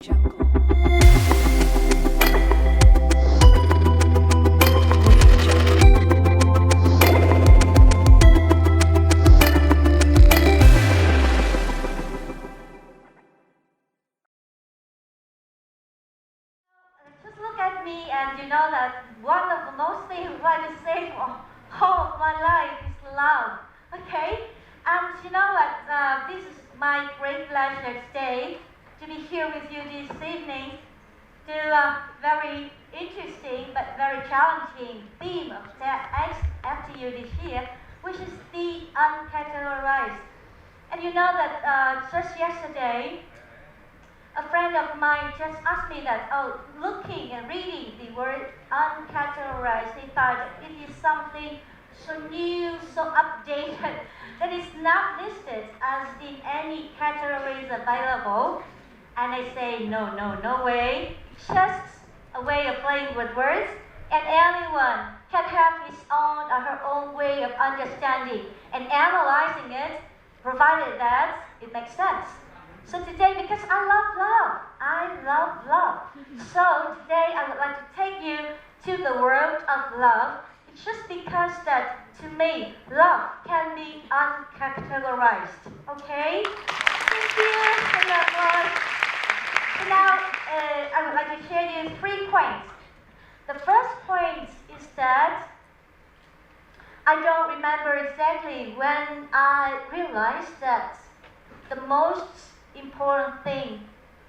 Just look at me and you know that one of the most things I like to say for all of my life is love. Okay? And you know what? This is my great pleasure today to be here with you this evening to a very interesting but very challenging theme of TEDxFTU this year, which is the uncategorized. And you know that just yesterday, a friend of mine just asked me that, looking and reading the word uncategorized, he thought it is something so new, so updated, that is not listed as in any categories available. And I say, no way. It's just a way of playing with words, and anyone can have his own or her own way of understanding and analyzing it, provided that it makes sense. So today, because I love love. So today I would like to take you to the world of love. It's just because that to me, love can be uncategorized. Okay? Thank you. So now I would like to share you 3 points. The first point is that I don't remember exactly when I realized that the most important thing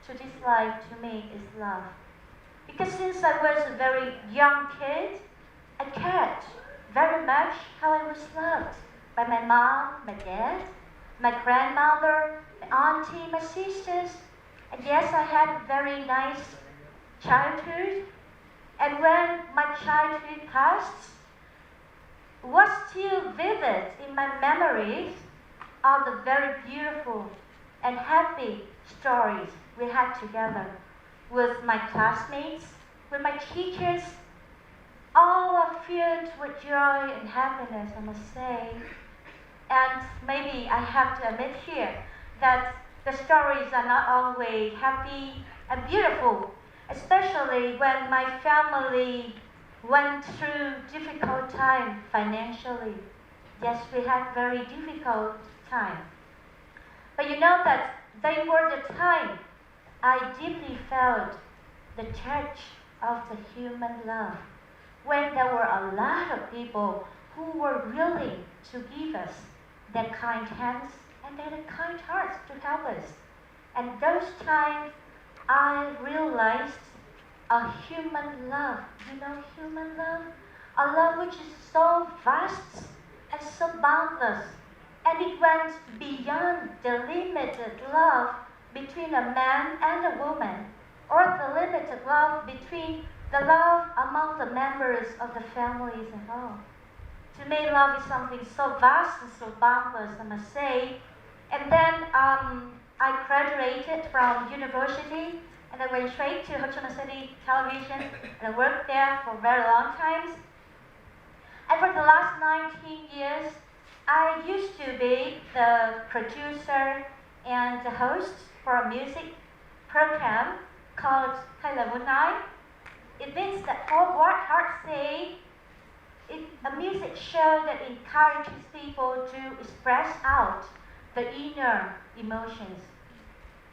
to this life to me is love. Because since I was a very young kid, I cared very much how I was loved by my mom, my dad, my grandmother, my auntie, my sisters. And yes, I had a very nice childhood. And when my childhood passed, what's still vivid in my memories are the very beautiful and happy stories we had together with my classmates, with my teachers. All are filled with joy and happiness, I must say. And maybe I have to admit here that the stories are not always happy and beautiful, especially when my family went through difficult time financially. Yes, we had very difficult time. But you know that they were the time I deeply felt the touch of the human love, when there were a lot of people who were willing to give us their kind hands and their kind hearts to help us. And those times I realized a human love, human love, a love which is so vast and so boundless. And it went beyond the limited love between a man and a woman, or the limited love between the love among the members of the families at all. To me, love is something so vast and so boundless, I must say. And then I graduated from university, and I went straight to Ho Chi Minh City Television, and I worked there for very long times. And for the last 19 years, I used to be the producer and the host for a music program called Hay là Muốn Nói. It means that for what hearts say, it's a music show that encourages people to express out the inner emotions.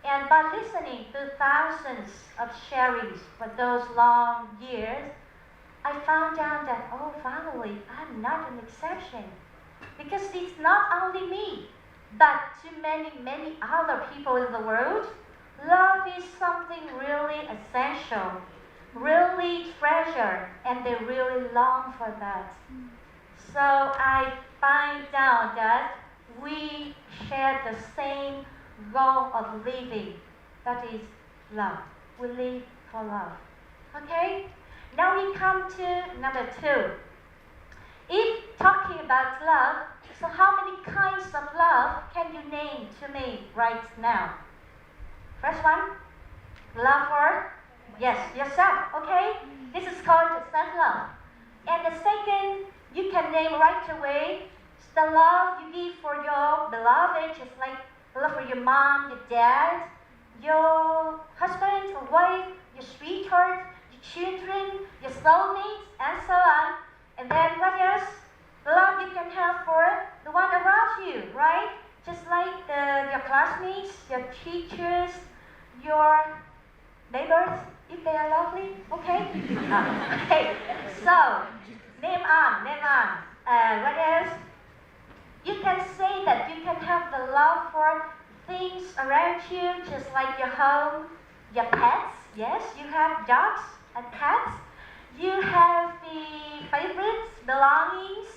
And by listening to thousands of sharings for those long years, I found out that, finally, I'm not an exception. Because it's not only me, but to many other people in the world, love is something really essential, really treasured, and they really long for that. So I find out that we share the same goal of living, that is love. We live for love. Okay? Now we come to number 2. If talking about love, so how many kinds of love can you name to me right now? First one, love for, yes, yourself, okay? This is called self-love. And the second, you can name right away the love you give for your beloved, just like the love for your mom, your dad, your husband, or soulmates, and so on. And then what else? The love you can have for the one around you, right? Just like your classmates, your teachers, your neighbors, if they are lovely, okay? Okay, so name on. What else? You can say that you can have the love for things around you, just like your home, your pets. Yes, you have dogs and cats. You have the favorites, belongings.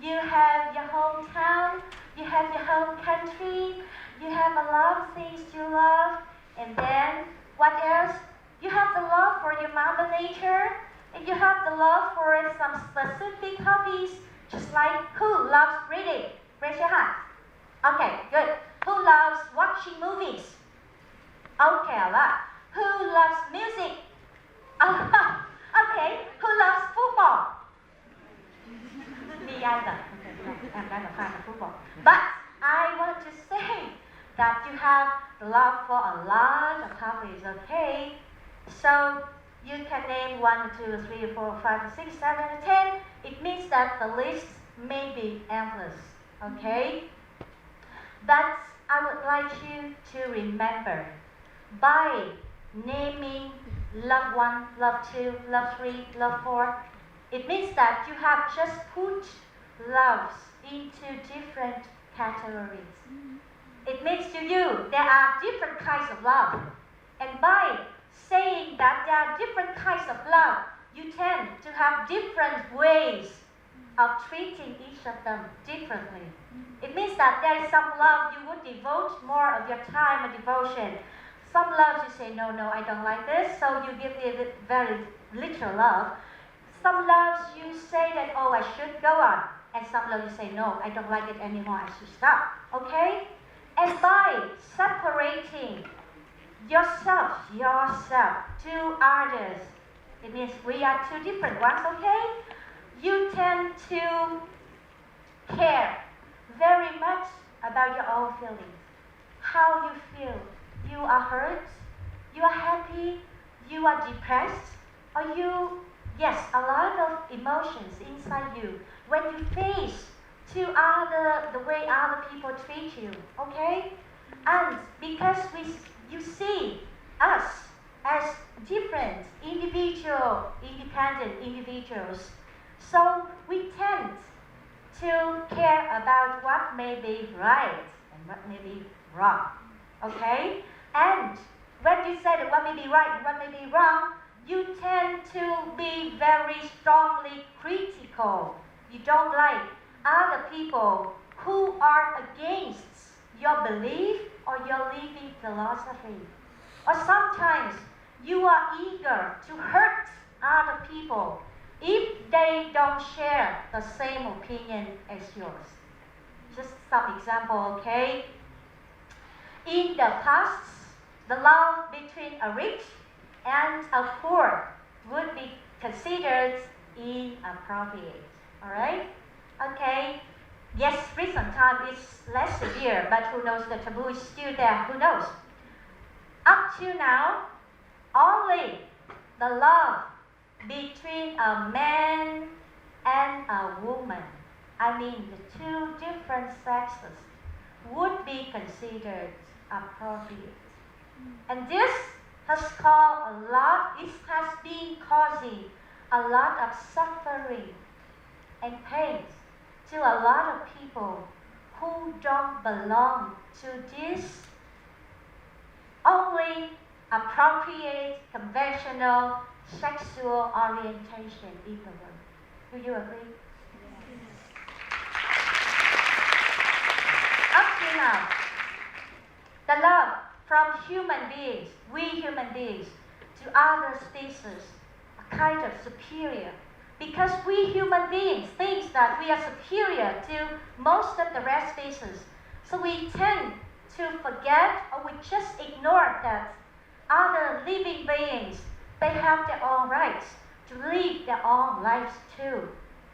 You have your hometown. You have your home country. You have a lot of things you love. And then, what else? You have the love for your mother nature. And you have the love for some specific hobbies, just like who loves reading? Raise your hand. Okay, good. Who loves watching movies? Okay, a lot. Who loves music? Okay, who loves football? Me either. Okay, I'm not a fan of football. But I want to say that you have the love for a lot of hobbies, okay? So you can name 1, 2, 3, 4, 5, 6, 7, 10. It means that the list may be endless, okay? But I would like you to remember, by naming love 1, love 2, love 3, love 4, it means that you have just put loves into different categories. It means to you there are different kinds of love. And by saying that there are different kinds of love, you tend to have different ways of treating each of them differently. It means that there is some love you would devote more of your time and devotion. Some loves you say, no, I don't like this, so you give it very little love. Some loves you say that, oh, I should go on. And some loves you say, no, I don't like it anymore, I should stop. Okay? And by separating yourself to others, it means we are two different ones, okay? You tend to care very much about your own feelings. How you feel. You are hurt, you are happy, you are depressed, or yes, a lot of emotions inside you when you face the way other people treat you, okay? And because you see us as different independent individuals, so we tend to care about what may be right and what may be wrong, okay? And when you say that what may be right and what may be wrong, you tend to be very strongly critical. You don't like other people who are against your belief or your living philosophy. Or sometimes you are eager to hurt other people if they don't share the same opinion as yours. Just some example, okay? In the past, the love between a rich and a poor would be considered inappropriate. Alright? Okay. Yes, recent time is less severe, but who knows, the taboo is still there. Who knows? Up to now, only the love between a man and a woman, I mean the two different sexes, would be considered appropriate. And this has been causing a lot of suffering and pain to a lot of people who don't belong to this only appropriate, conventional sexual orientation in the world. Do you agree? Yes. Up to now, the love from we human beings, to other species are kind of superior. Because we human beings think that we are superior to most of the rest species. So we tend to forget, or we just ignore that other living beings, they have their own rights to live their own lives too.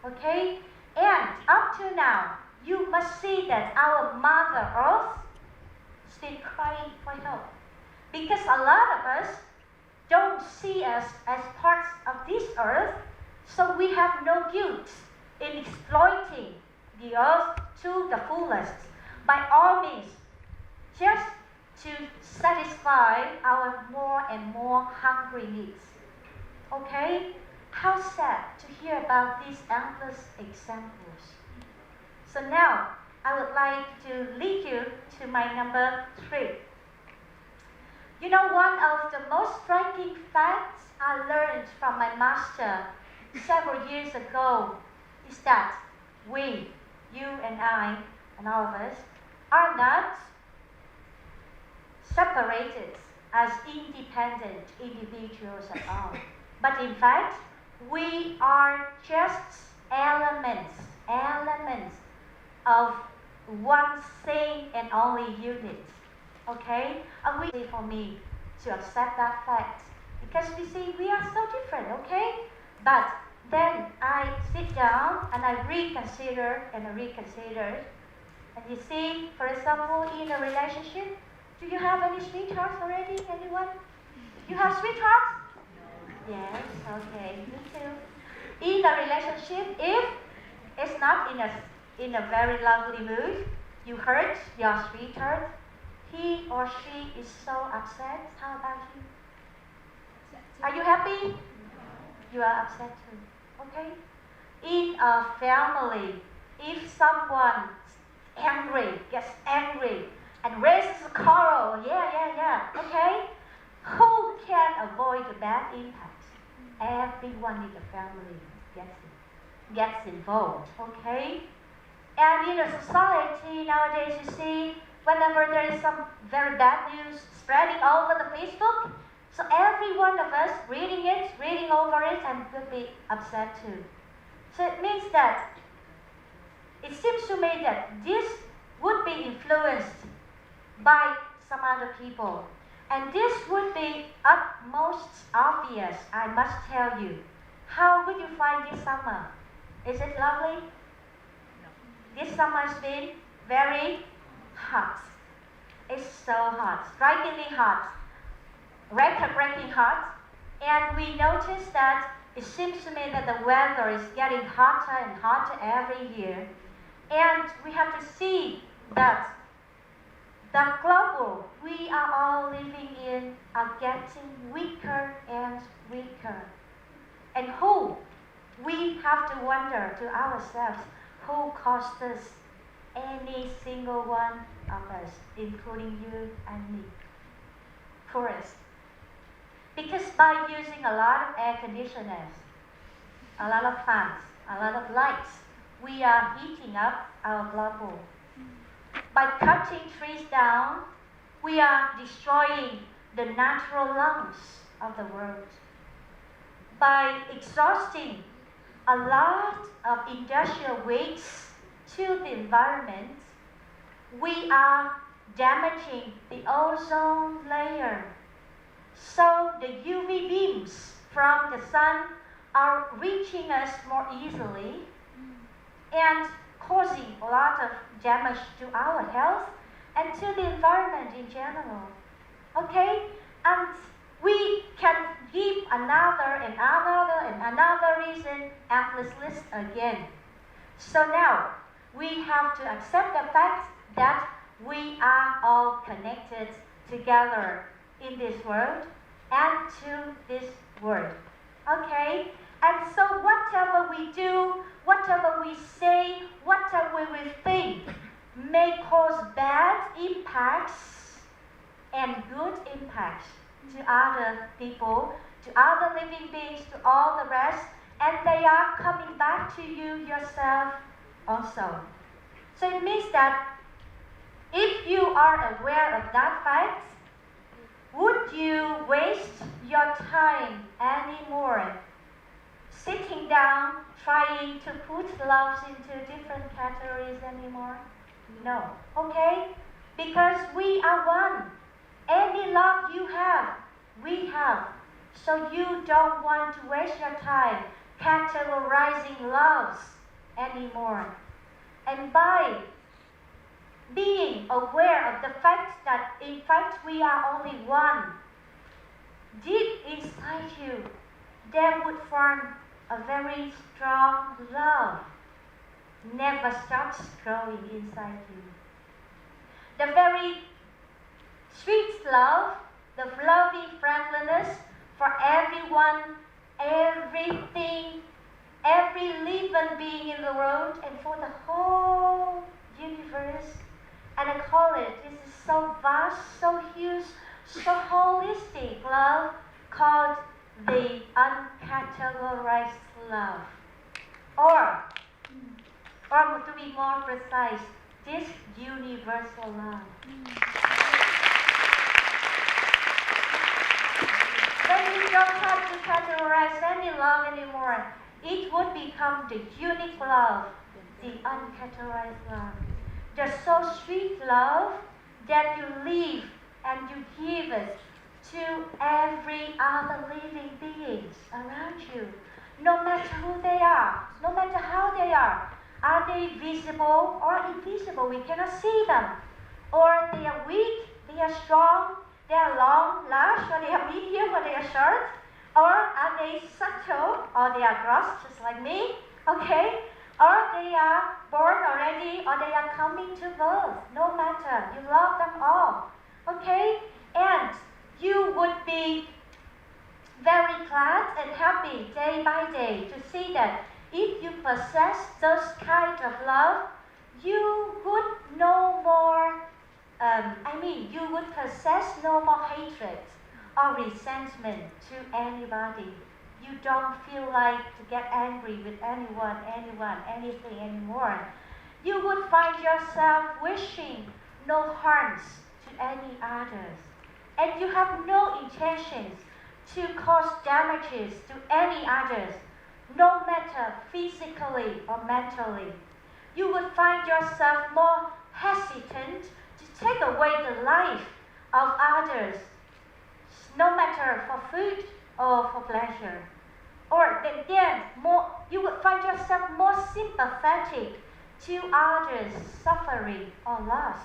Okay? And up to now, you must see that our Mother Earth is still crying for help. Because a lot of us don't see us as parts of this earth, So we have no guilt in exploiting the earth to the fullest. By all means, just to satisfy our more and more hungry needs. Okay? How sad to hear about these endless examples. So now, I would like to lead you to my number 3. You know, one of the most striking facts I learned from my master several years ago is that we, you and I, and all of us, are not separated as independent individuals at all. But in fact, we are just elements of one same and only unit. Okay? And we for me to accept that fact. Because we see we are so different, okay? But then I sit down and I reconsider. And you see, for example, in a relationship, do you have any sweethearts already? Anyone? You have sweethearts? Yes, okay, me too. In a relationship, if it's not in a very lovely mood, you hurt your sweetheart, he or she is so upset. How about you? Are you happy? You are upset too. Okay? In a family, if someone gets angry, and raises a quarrel, okay? Who can avoid the bad impact? Everyone in the family gets involved, okay? And in a society nowadays, you see, whenever there is some very bad news spreading over the Facebook, so every one of us reading over it, and will be upset too. So it means that it seems to me that this would be influenced by some other people. And this would be utmost obvious, I must tell you. How would you find this summer? Is it lovely? No. This summer has been very hot. It's so hot, strikingly hot, record-breaking hot. And we notice that it seems to me that the weather is getting hotter and hotter every year. And we have to see that the global we are all living in are getting weaker and weaker. And we have to wonder to ourselves, who caused this? Any single one of us, including you and me. First, because by using a lot of air conditioners, a lot of fans, a lot of lights, we are heating up our global. By cutting trees down, we are destroying the natural lungs of the world. By exhausting a lot of industrial waste to the environment, we are damaging the ozone layer. So the UV beams from the sun are reaching us more easily and causing a lot of damage to our health and to the environment in general. Okay? And we can give another reason, endless list again. So now, we have to accept the fact that we are all connected together in this world and to this world. Okay? And so whatever we do, whatever we say, whatever we think may cause bad impacts and good impacts to other people, to other living beings, to all the rest, and they are coming back to you yourself also. So it means that if you are aware of that fact, would you waste your time anymore sitting down trying to put loves into different categories anymore? No. Okay? Because we are one. Any love you have, we have. So you don't want to waste your time categorizing loves anymore. And by being aware of the fact that in fact we are only one, deep inside you, there would form a very strong love never stops growing inside you. The very sweet love, the loving friendliness for everyone, everything, every living being in the world, and for the whole universe. And I call it, this is so vast, so huge, so holistic love, called the uncategorized love. Or to be more precise, this universal love. Then you don't have to categorize any love anymore. It would become the unique love, the uncategorized love. The so sweet love that you live and you give it to every other living beings around you. No matter who they are, no matter how they are they visible or invisible? We cannot see them. Or they are weak, they are strong, they are long, large, or they are medium, or they are short? Or are they subtle, or they are gross, just like me? Okay? Or they are born already, or they are coming to birth. No matter, you love them all. Okay? And you would be very glad and happy day by day to see that if you possess those kind of love, you would no more, you would possess no more hatred or resentment to anybody. You don't feel like to get angry with anyone, anything anymore. You would find yourself wishing no harms to any others. And you have no intentions to cause damages to any others, no matter physically or mentally. You would find yourself more hesitant to take away the life of others, no matter for food or for pleasure. Or then you would find yourself more sympathetic to others' suffering or loss.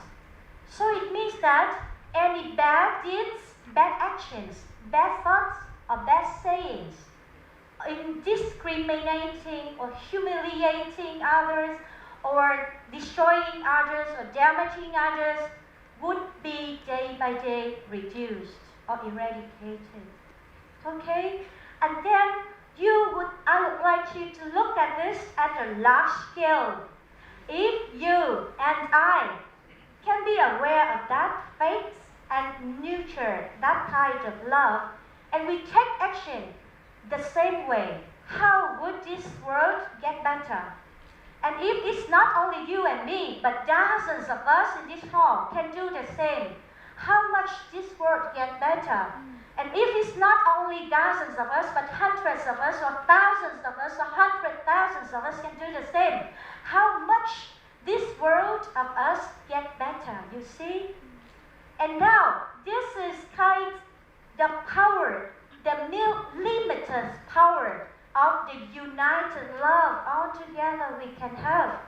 So it means that any bad deeds, bad actions, bad thoughts, or bad sayings, in discriminating or humiliating others, or destroying others, or damaging others, would be day by day reduced or eradicated. Okay? And then I would like you to look at this at a large scale. If you and I can be aware of that faith and nurture that kind of love, and we take action the same way, how would this world get better? And if it's not only you and me, but dozens of us in this hall can do the same, how much this world get better? And if it's not only dozens of us, but hundreds of us, or thousands of us, or 100,000s of us can do the same, how much this world of us get better, you see? And now, this is kind of the power, the limitless power of the united love altogether we can have.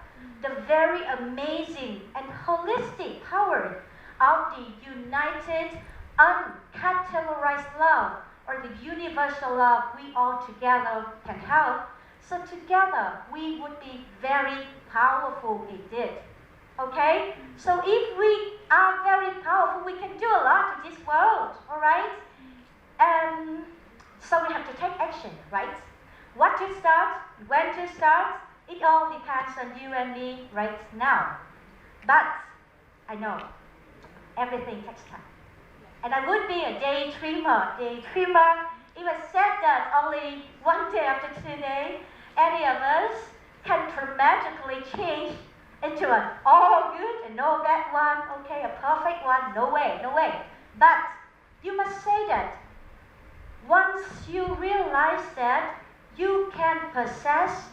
The very amazing and holistic power of the united, uncategorized love, or the universal love we all together can have. So together we would be very powerful indeed. Okay? So if we are very powerful, we can do a lot to this world, alright? And so we have to take action, right? What to start, when to start, it all depends on you and me right now. But I know everything takes time. And I would be a daydreamer. If I said that only one day after today, any of us can dramatically change into an all good and no bad one, okay, a perfect one, no way. But you must say that once you realize that you can possess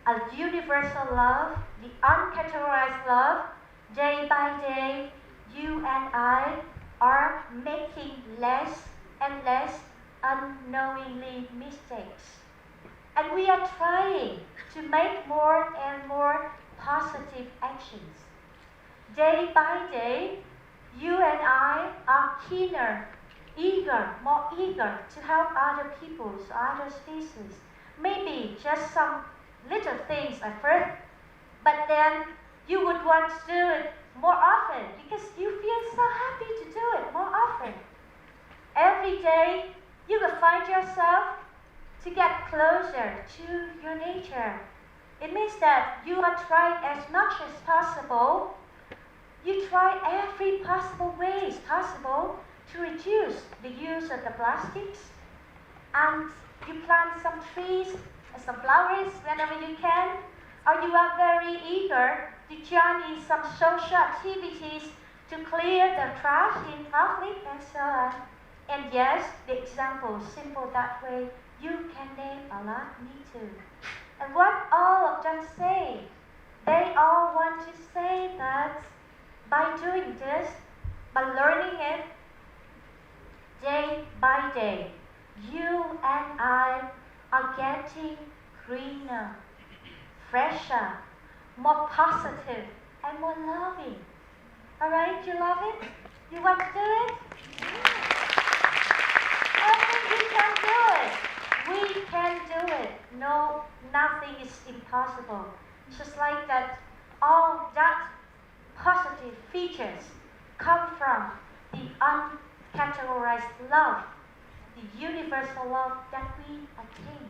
a universal love, the uncategorized love, day by day, you and I are making less and less unknowingly mistakes. And we are trying to make more and more positive actions. Day by day, you and I are keener, more eager to help other peoples, other species, maybe just some little things at first, but then you would want to do it more often because you feel so happy to do it more often. Every day, you will find yourself to get closer to your nature. It means that you are trying as much as possible. You try every possible ways possible to reduce the use of the plastics, and you plant some trees and some flowers whenever you can, or you are very eager to join in some social activities to clear the trash in public and so on. And yes, the example is simple that way. You can name a lot, me too. And what all of them say, they all want to say that by doing this, by learning it, day by day, you and I are getting greener, fresher, more positive, and more loving. Alright, you love it? You want to do it? I think you can do it. We can do it. No, nothing is impossible. Just like that, all that positive features come from the uncategorized love, the universal love that we attain.